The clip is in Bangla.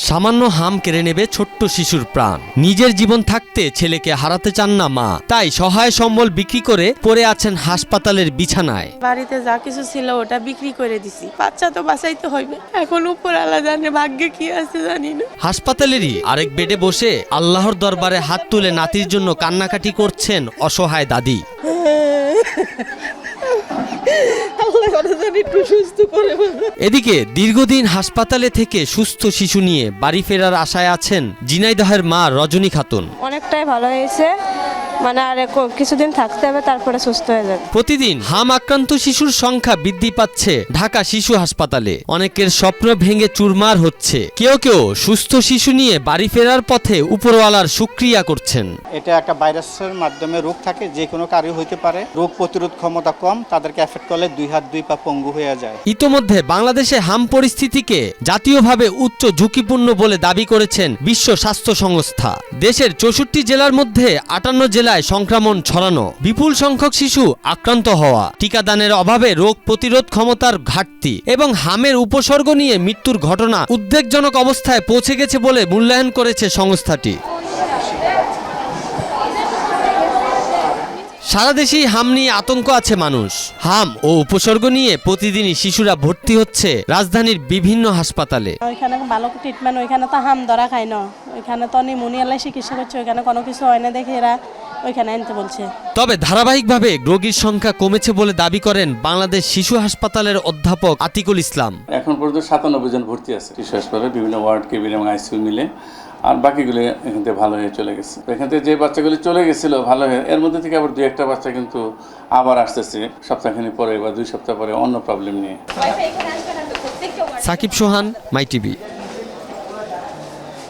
সামান্য হাম কেড়ে নেবে ছোট্ট শিশুর প্রাণ। নিজের জীবন থাকতে ছেলেকে হারাতে চান না মা, তাই সহায় সম্বল বিক্রি করে পড়ে আছেন হাসপাতালের বিছানায়। বাড়িতে যা কিছু ছিল ওটা বিক্রি করে দিছি, বাচ্চা তো বাঁচাইতে হইবে, এখন উপরওয়ালা জানে ভাগ্যে কি আছে জানি না। হাসপাতালেরই আরেক বেডে বসে আল্লাহর দরবারে হাত তুলে নাতির জন্য কান্নাকাটি করছেন অসহায় দাদি। এদিকে দীর্ঘদিন হাসপাতালে থেকে সুস্থ শিশু নিয়ে বাড়ি ফেরার আশায় আছেন ঝিনাইদহের মা রজনী খাতুন। অনেকটাই ভালো হয়েছে, মানে আর কিছুদিন থাকতে হবে, তারপরে সুস্থ হয়ে যাবে। প্রতিদিন হাম আক্রান্ত শিশুর সংখ্যা বৃদ্ধি পাচ্ছে ঢাকা শিশু হাসপাতালে। অনেকের স্বপ্ন ভেঙে চুরমার হচ্ছে। কেউ কেউ সুস্থ শিশু নিয়ে বাড়ি ফেরার পথে উপরওয়ালার শুকরিয়া করছেন। এটা একটা ভাইরাসের মাধ্যমে রোগ থাকে, যে কোনো কারো হইতে পারে। রোগ প্রতিরোধ ক্ষমতা কম, তাদেরকে এফেক্ট করলে 2 হাত 2 পা পঙ্গু হয়ে যায়। ইতোমধ্যে বাংলাদেশে হাম পরিস্থিতিকে জাতীয়ভাবে উচ্চ ঝুঁকিপূর্ণ বলে দাবি করেছেন বিশ্ব স্বাস্থ্য সংস্থা। দেশের 64 জেলার মধ্যে 58 জেলায় সংক্রমণ ছড়ানো, বিপুল সংখ্যক শিশু আক্রান্ত হওয়া, টিকাদানের অভাবে রোগ প্রতিরোধ ক্ষমতার ঘাটতি এবং হামের উপসর্গ নিয়ে মৃত্যুর ঘটনা উদ্বেগজনক অবস্থায় পৌঁছে গেছে বলে মূল্যায়ন করেছে সংস্থাটি। সারা দেশেই হাম নিয়ে আতঙ্ক আছে মানুষ। হাম ও উপসর্গ নিয়ে প্রতিদিনই শিশুরা ভর্তি হচ্ছে রাজধানীর বিভিন্ন হাসপাতালে। ওইখানে ভালো ট্রিটমেন্ট, ওইখানে তো হাম ধরা খায় না, ওইখানে তো নিউমোনিয়ালাই চিকিৎসা করছে, ওইখানে কোনো কিছু হয় না দেখে এরা ওইখানে আনতে বলছে। তবে ধারাবাহিকভাবে রোগীর সংখ্যা কমেছে বলে দাবি করেন বাংলাদেশ শিশু হাসপাতালের অধ্যাপক আতিকুল ইসলাম। এখন পর্যন্ত 97 জন ভর্তি আছে শিশু হাসপাতালে, বিভিন্ন ওয়ার্ড, কেবিন এবং আইসিইউ মিলে। আর বাকিগুলো এখান থেকে ভালো হয়ে চলে গেছে। এখান থেকে যে বাচ্চাগুলি চলে গেছিল ভালো হয়ে, এর মধ্যে থেকে আবার 2-1টা বাচ্চা কিন্তু আবার আসতেছে সপ্তাহখানি পরে বা 2 সপ্তাহ পরে অন্য প্রবলেম নিয়ে। সাকিব সোহান, মাই টিভি।